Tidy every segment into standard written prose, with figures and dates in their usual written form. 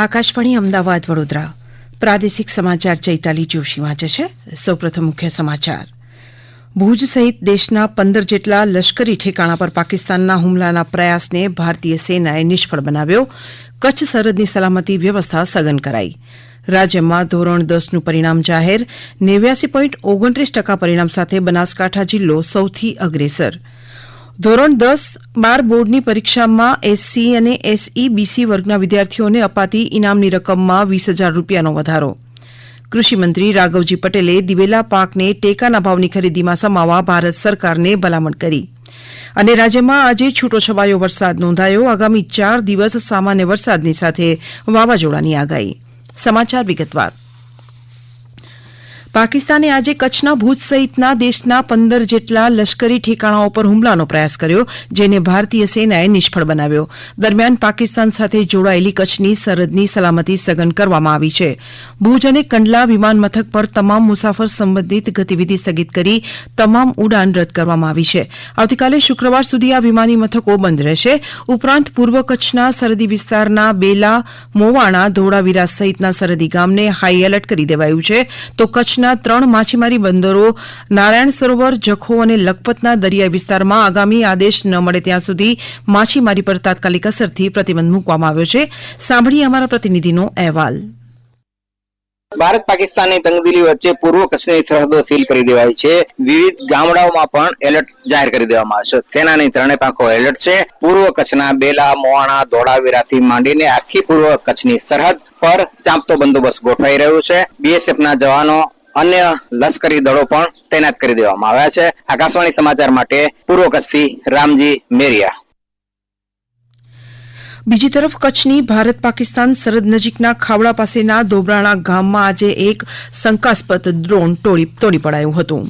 આકાશવાણી અમદાવાદ વડોદરા પ્રાદેશિક સમાચાર ચૈતાલી જોશી વાંચે છે. સૌપ્રથમ મુખ્ય સમાચાર. ભુજ સહિત દેશના 15 જેટલા લશ્કરી ઠેકાણા પર પાકિસ્તાનના હુમલાના પ્રયાસને ભારતીય સેનાએ નિષ્ફળ બનાવ્યો. કચ્છ સરહદની સલામતી વ્યવસ્થા સઘન કરાઈ. રાજ્યમાં ધોરણ 10નું પરિણામ જાહેર. 89.29% પરિણામ સાથે બનાસકાંઠા જિલ્લો સૌથી અગ્રેસર. ધોરણ 10-12 બોર્ડની પરીક્ષામાં એસસી અને એસઈબીસી વર્ગના વિદ્યાર્થીઓને અપાતી ઇનામની રકમમાં 20,000 રૂપિયાનો વધારો. કૃષિમંત્રી રાઘવજી પટેલે દિવેલા પાકને ટેકાના ભાવની ખરીદીમાં સમાવવા ભારત સરકારને ભલામણ કરી. અને રાજ્યમાં આજે છૂટોછવાયો વરસાદ નોંધાયો. આગામી 4 દિવસ સામાન્ય વરસાદની સાથે વાવાઝોડાની આગાહી. સમાચાર વિગતવાર. પાકિસ્તાને આજે કચ્છના ભુજ સહિતના દેશના 15 જેટલા લશ્કરી ઠેકાણાઓ પર હુમલાનો પ્રયાસ કર્યો, જેને ભારતીય સેનાએ નિષ્ફળ બનાવ્યો. દરમિયાન પાકિસ્તાન સાથે જોડાયેલી કચ્છની સરહદની સલામતી સઘન કરવામાં આવી છે. ભુજ અને કંડલા વિમાન મથક પર તમામ મુસાફર સંબંધિત ગતિવિધિ સ્થગિત કરી તમામ ઉડાન રદ કરવામાં આવી છે. આવતીકાલે શુક્રવાર સુધી આ વિમાની મથકો બંધ રહેશે. ઉપરાંત પૂર્વ કચ્છના સરહદી વિસ્તારના બેલા, મોવાણા, ધોળાવીરા સહિતના સરહદી ગામને હાઈ એલર્ટ કરી દેવાયું છે. તો કચ્છ 3 માછીમારી બંદરો નારાયણ સરોવર, જખો અને લખપતના દરિયાઈ વિસ્તારમાં આગામી આદેશ ન મળે ત્યાં સુધી માછીમારી પર તાત્કાલિક અસરથી પ્રતિબંધ મૂકવામાં આવ્યો છે. સાંભળીએ અમારા પ્રતિનિધિનો અહેવાલ. ભારત પાકિસ્તાનની તંગદિલી વચ્ચે પૂર્વ કચ્છની સરહદો સીલ કરી દેવાઈ છે. વિવિધ ગામડાઓમાં પણ એલર્ટ જાહેર કરી દેવામાં આવ્યો છે. સેનાની 3 પાંખો એલર્ટ છે. પૂર્વ કચ્છના બેલા, મોવાણા, ધોળાવીરાથી માંડીને આખી પૂર્વ કચ્છની સરહદ પર ચાંપતો બંદોબસ્ત ગોઠવાઈ રહ્યો છે. બીએસએફના જવાનો અન્ય લશ્કરી દળો પણ તૈનાત કરી દેવામાં આવ્યા છે. આકાશવાણી સમાચાર માટે પૂર્વ કચ્છથી રામજી મેરિયા. બીજી તરફ કચ્છની ભારત પાકિસ્તાન સરહદ નજીકના ખાવડા પાસેના દોબરાણા ગામમાં આજે એક શંકાસ્પદ ડ્રોન તોડી પડાયું હતું.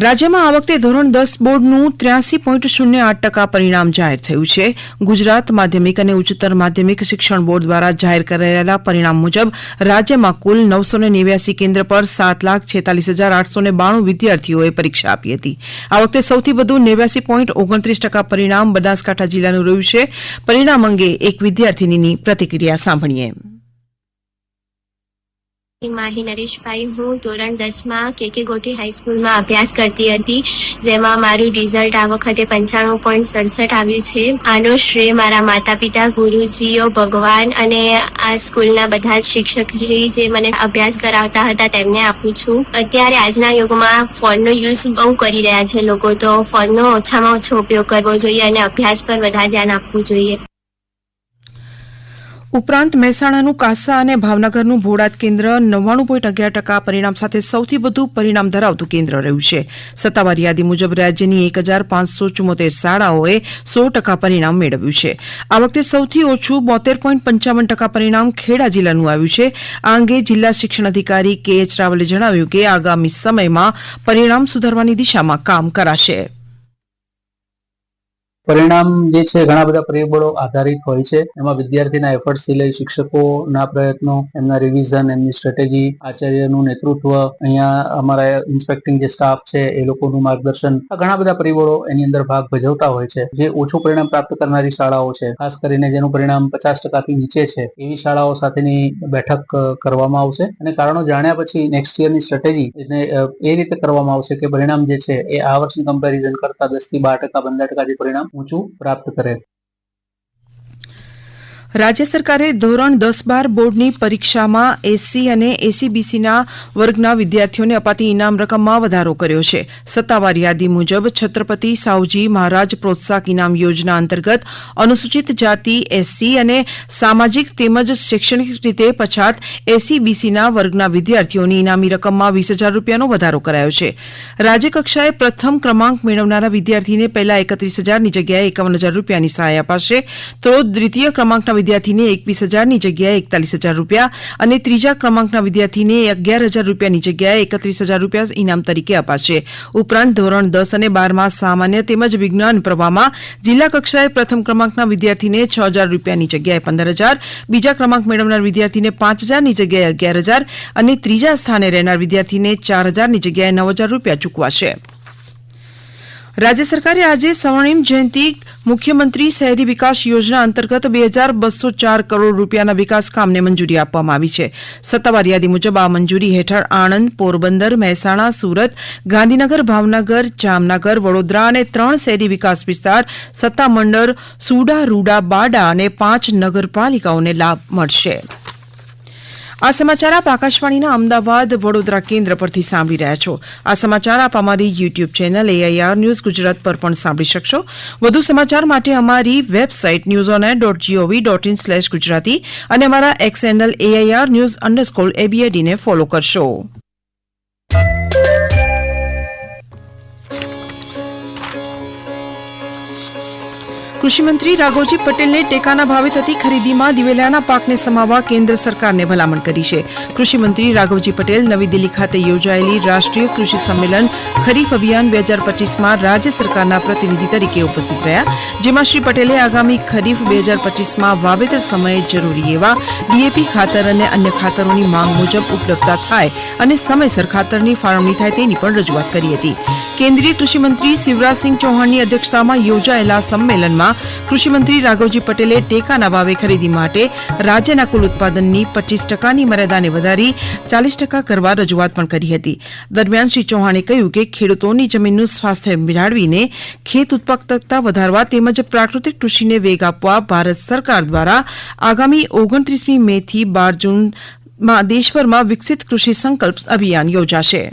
રાજ્યમાં આ વખતે ધોરણ 10 બોર્ડનું 83.08% પરિણામ જાહેર થયું છે. ગુજરાત માધ્યમિક અને ઉચ્ચતર માધ્યમિક શિક્ષણ બોર્ડ દ્વારા જાહેર કરાયેલા પરિણામ મુજબ રાજ્યમાં કુલ 989 કેન્દ્ર પર 7,46,892 વિદ્યાર્થીઓએ પરીક્ષા આપી હતી. આ વખતે સૌથી વધુ 89.29% પરિણામ બનાસકાંઠા જિલ્લાનું રહ્યું છે. પરિણામ અંગે એક વિદ્યાર્થીનીની પ્રતિક્રિયા સાંભળીએ. માહી નરેશભાઈ, હું ધોરણ 10માં કેકે ગોટી હાઈસ્કૂલમાં અભ્યાસ કરતી હતી, જેમાં મારું રિઝલ્ટ આ વખતે 95.67 આવ્યું છે. આનો શ્રેય મારા માતા પિતા, ગુરુજીઓ, ભગવાન અને આ સ્કૂલના બધા જ શિક્ષકશ્રી જે મને અભ્યાસ કરાવતા હતા તેમને આપું છું. અત્યારે આજના યુગમાં ફોનનો યુઝ બહુ કરી રહ્યા છે લોકો, તો ફોનનો ઓછામાં ઓછો ઉપયોગ કરવો જોઈએ અને અભ્યાસ પર વધારે ધ્યાન આપવું જોઈએ. ઉપરાંત મહેસાણાનું કાસા અને ભાવનગરનું ભોડાદ કેન્દ્ર 99.11% પરિણામ સાથે સૌથી વધુ પરિણામ ધરાવતું કેન્દ્ર રહ્યું છે. સત્તાવાર યાદી મુજબ રાજ્યની 1,574 શાળાઓએ 100% પરિણામ મેળવ્યું છે. આ વખતે સૌથી ઓછું 72.55% પરિણામ ખેડા જિલ્લાનું આવ્યું છે. આ અંગે જિલ્લા શિક્ષણ અધિકારી KH રાવલે જણાવ્યું કે આગામી સમયમાં પરિણામ સુધારવાની દિશામાં કામ કરાશે. પરિણામ જે છે ઘણા બધા પરિબળો આધારિત હોય છે. એમાં વિદ્યાર્થીના એફર્ટ્સથી લઈ શિક્ષકોના પ્રયત્નો, એમના રિવિઝન, એમની સ્ટ્રેટેજી, આચાર્યનું નેતૃત્વ, અહીંયા અમારા ઇન્સ્પેક્ટિંગ જે સ્ટાફ છે એ લોકોનું માર્ગદર્શન, આ ઘણા બધા પરિબળો એની અંદર ભાગ ભજવતા હોય છે. જે ઓછું પરિણામ પ્રાપ્ત કરનારી શાળાઓ છે, ખાસ કરીને જેનું પરિણામ 50%થી નીચે છે, એવી શાળાઓ સાથેની બેઠક કરવામાં આવશે અને કારણો જાણ્યા પછી નેક્સ્ટ યરની સ્ટ્રેટેજી એ રીતે કરવામાં આવશે કે પરિણામ જે છે એ આ વર્ષની કમ્પેરિઝન કરતા 10% થી 12%, 15% જે પરિણામ ઊંચું પ્રાપ્ત કરે. રાજ્ય સરકારે ધોરણ 10-12 બોર્ડની પરીક્ષામાં એસસી અને એસઈબીસીના વર્ગના વિદ્યાર્થીઓને અપાતી ઇનામ રકમમાં વધારો કર્યો છે. સત્તાવાર યાદી મુજબ છત્રપતિ સાવજી મહારાજ પ્રોત્સાહક ઇનામ યોજના અંતર્ગત અનુસૂચિત જાતિ એસસી અને સામાજિક તેમજ શૈક્ષણિક રીતે પછાત એસઈબીસીના વર્ગના વિદ્યાર્થીઓની ઇનામી રકમમાં 20,000 રૂપિયાનો વધારો કરાયો છે. રાજ્યકક્ષાએ પ્રથમ ક્રમાંક મેળવનારા વિદ્યાર્થીને પહેલા 31,000ની જગ્યાએ 51,000 રૂપિયાની સહાય અપાશે. તો દ્વિતીય ક્રમાંકના વિદ્યાર્થીને 21,000ની જગ્યાએ 41,000 રૂપિયા અને ત્રીજા ક્રમાંકના વિદ્યાર્થીને 11,000 રૂપિયાની જગ્યાએ 31,000 રૂપિયા ઇનામ તરીકે અપાશે. ઉપરાંત ધોરણ 10 અને 12માં સામાન્ય તેમજ વિજ્ઞાન પ્રવાહમાં જિલ્લા કક્ષાએ પ્રથમ ક્રમાંકના વિદ્યાર્થીને 6,000 રૂપિયાની જગ્યાએ 15,000, બીજા ક્રમાંક મેળવનાર વિદ્યાર્થીને 5,000ની જગ્યાએ 11,000 અને ત્રીજા સ્થાને રહેનાર વિદ્યાર્થીને 4,000ની જગ્યાએ 9,000 રૂપિયા ચૂકવાશે. રાજ્ય સરકારે આજે સ્વર્ણિમ જયંતિ મુખ્યમંત્રી શહેરી વિકાસ યોજના અંતર્ગત 2204 કરોડ રૂપિયાના વિકાસ કામને મંજૂરી આપવામાં આવી છે. સત્તાવાર યાદી મુજબ આ મંજૂરી હેઠળ આણંદ, પોરબંદર, મહેસાણા, સુરત, ગાંધીનગર, ભાવનગર, જામનગર, વડોદરા અને 3 શહેરી વિકાસ વિસ્તાર, સત્તામંડળ, સુડા, રૂડા, બાડા અને 5 નગરપાલિકાઓને લાભ મળશે. આ સમાચાર આપ આકાશવાણીના અમદાવાદ વડોદરા કેન્દ્ર પરથી સાંભળી રહ્યા છો. આ સમાચાર આપ અમારી YouTube channel AIR news Gujarat પર પણ સાંભળી શકશો. વધુ સમાચાર માટે અમારી વેબસાઇટ newsonair.gov.in/gujarati અને અમારા એક્સ હેન્ડલ AIR_news_ABAD ને ફોલો કરશો. કૃષિમંત્રી રાઘવજી પટેલે ટેકાના ભાવે થતી ખરીદીમાં દિવેલાના પાકને સમાવવા કેન્દ્ર સરકારને ભલામણ કરી છે. કૃષિમંત્રી રાઘવજી પટેલ નવી દિલ્હી ખાતે યોજાયેલી રાષ્ટ્રીય કૃષિ સંમેલન ખરીફ અભિયાન 2025માં રાજ્ય સરકારના પ્રતિનિધિ તરીકે ઉપસ્થિત રહ્યા, જેમાં શ્રી પટેલે આગામી ખરીફ 2025માં વાવેતર સમયે જરૂરી એવા DAP ખાતર અને અન્ય ખાતરોની માંગ મુજબ ઉપલબ્ધતા થાય અને સમયસર ખાતરની ફાળવણી થાય તેની પણ રજૂઆત કરી હતી. કેન્દ્રીય કૃષિમંત્રી શિવરાજસિંહ ચૌહાણની અધ્યક્ષતામાં યોજાયેલા સંમેલનમાં કૃષિમંત્રી રાઘવજી પટેલે ટેકાના ભાવે ખરીદી માટે રાજ્યના કુલ ઉત્પાદનની 25%ની મર્યાદાને વધારી 40% કરવા રજૂઆત પણ કરી હતી. દરમિયાન શ્રી ચૌહાણે કહ્યું કે ખેડૂતોની જમીનનું સ્વાસ્થ્ય જાળવીને ખેત ઉત્પાદકતા વધારવા તેમજ પ્રાકૃતિક કૃષિને વેગ આપવા ભારત સરકાર દ્વારા આગામી 29મી મેથી 12 જૂનમાં દેશભરમાં વિકસિત કૃષિ સંકલ્પ અભિયાન યોજાશે.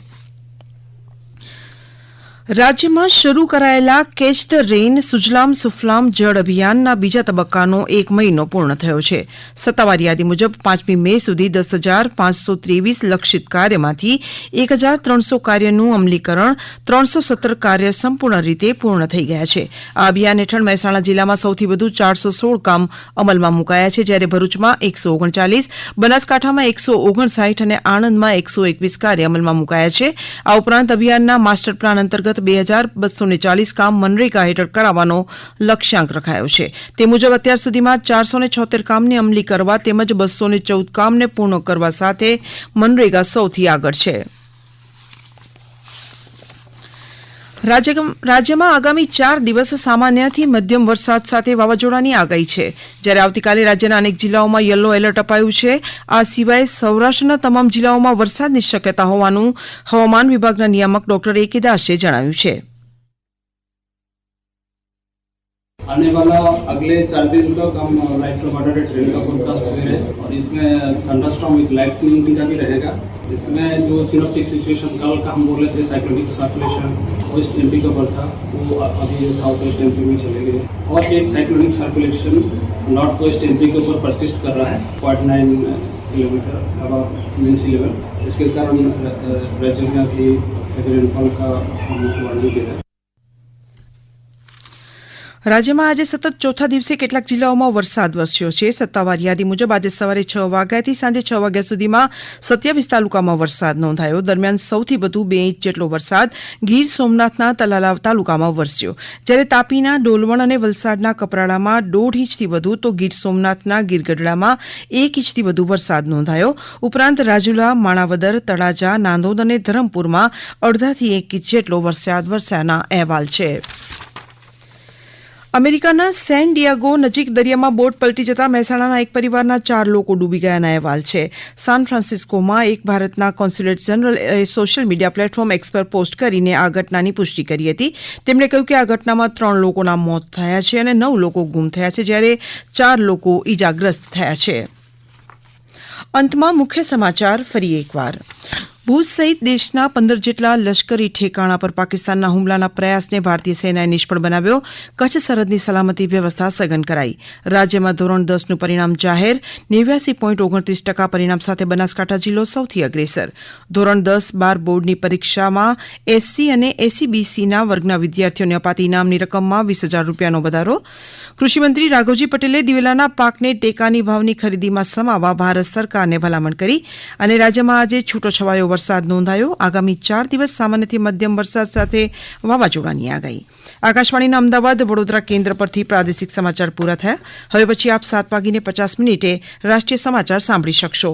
રાજ્યમાં શરૂ કરાયેલા catch the rain Sujalam Sufalam જળ અભિયાનના બીજા તબક્કાનો 1 મહિનો પૂર્ણ થયો છે. સત્તાવાર યાદી મુજબ 5મી મે સુધી 10,523 લક્ષિત કાર્યમાંથી 1,300 કાર્યનું અમલીકરણ, 317 કાર્ય સંપૂર્ણ રીતે પૂર્ણ થઈ ગયા છે. આ અભિયાન હેઠળ મહેસાણા જિલ્લામાં સૌથી વધુ 416 કામ અમલમાં મુકાયા છે, જ્યારે ભરૂચમાં 139, બનાસકાંઠામાં 159 અને આણંદમાં 121 કાર્ય અમલમાં મુકાયા છે. આ ઉપરાંત અભિયાનના માસ્ટર પ્લાન અંતર્ગત 2,240 કામ મનરેગા હેઠળ કરાવવાનો લક્ષ્યાંક રખાયો છે. તે મુજબ અત્યાર સુધીમાં 476 કામને અમલી કરવા તેમજ 214 કામને પૂર્ણ કરવા સાથે મનરેગા સૌથી આગળ છે. રાજ્યમાં આગામી 4 દિવસ સામાન્યથી મધ્યમ વરસાદ સાથે વાવાઝોડાની આગાહી છે, જ્યારે આવતીકાલે રાજ્યના અનેક જિલ્લાઓમાં યલો એલર્ટ અપાયું છે. આ સિવાય સૌરાષ્ટ્રના તમામ જિલ્લાઓમાં વરસાદની શક્યતા હોવાનું હવામાન વિભાગના નિયામક ડોક્ટર A.K. દાસે જણાવ્યું છે. आने वाला अगले 4 दिन तक हम लाइट टू मॉडरेट रेन का फोरकास्ट कर रहे हैं और इसमें थंडरस्टॉर्म विद लाइटनिंग का भी रहेगा. इसमें जो सिनोप्टिक सिचुएशन कल का हम बोले थे साइक्लोनिक सर्कुलेशन वेस्ट एमपी का पर था, वो अभी साउथ वेस्ट एमपी में चले गए और एक cyclonic circulation north west MP के ऊपर परसिस्ट कर रहा है 0.9 किलोमीटर अब मीन सी लेवल. इसके कारण राज्य में अभी रेनफॉल का हम वार्निंग दे रहे हैं. રાજ્યમાં આજે સતત ચોથા દિવસે કેટલાક જિલ્લાઓમાં વરસાદ વરસ્યો છે. સત્તાવાર યાદી મુજબ આજે સવારે 6 વાગ્યાથી સાંજે 6 વાગ્યા સુધીમાં 27 તાલુકામાં વરસાદ નોંધાયો. દરમિયાન સૌથી વધુ 2 ઇંચ જેટલો વરસાદ ગીર સોમનાથના તલાલાવ તાલુકામાં વરસ્યો, જ્યારે તાપીના ડોલવણ અને વલસાડના કપરાડામાં 1.5 ઇંચથી વધુ તો ગીર સોમનાથના ગીરગઢડામાં 1 ઇંચથી વધુ વરસાદ નોંધાયો. ઉપરાંત રાજુલા, માણાવદર, તળાજા, નાંદોદ અને ધરમપુરમાં 1.5થી 1 ઇંચ જેટલો વરસાદ વરસ્યાના અહેવાલ છે. અમેરિકાના સેન ડિયાગો નજીક દરિયામાં બોટ પલટી જતા મહેસાણાના એક પરિવારના 4 લોકો ડૂબી ગયાના અહેવાલ છે. સાન ફ્રાન્સિસ્કોમાં એક ભારતના consulate general social media platform x પર પોસ્ટ કરીને આ ઘટનાની પુષ્ટિ કરી હતી. તેમણે કહ્યું કે આ ઘટનામાં 3 લોકોના મોત થયા છે અને 9 લોકો ગુમ થયા છે, જ્યારે 4 લોકો ઇજાગ્રસ્ત થયા છે. અંતમાં મુખ્ય સમાચાર ફરી એકવાર. ભુજ સહિત દેશના 15 જેટલા લશ્કરી ઠેકાણા પર પાકિસ્તાનના હુમલાના પ્રયાસને ભારતીય સેનાએ નિષ્ફળ બનાવ્યો. કચ્છ સરહદની સલામતી વ્યવસ્થા સઘન કરાઈ. રાજ્યમાં ધોરણ 10નું પરિણામ જાહેર. 89.29% પરિણામ સાથે બનાસકાંઠા જિલ્લો સૌથી અગ્રેસર. ધોરણ 10-12 બોર્ડની પરીક્ષામાં SC અને SEBCના વર્ગના વિદ્યાર્થીઓને અપાતી ઇનામની રકમમાં 20,000 રૂપિયાનો વધારો. કૃષિમંત્રી રાઘવજી પટેલે દિવેલાના પાકને ટેકાની ભાવની ખરીદીમાં સમાવવા ભારત સરકારને ભલામણ કરી. અને રાજ્યમાં આજે છૂટોછવાયો વરસાદ નોંધાયો. આગામી 4 દિવસ સામાન્યથી મધ્યમ વરસાદ સાથે વાવાઝોડાની આગાહી. આકાશવાણીના અમદાવાદ વડોદરા કેન્દ્ર પરથી પ્રાદેશિક સમાચાર પૂરા થયા. હવે પછી આપ 7:50 રાષ્ટ્રીય સમાચાર સાંભળી શકશો.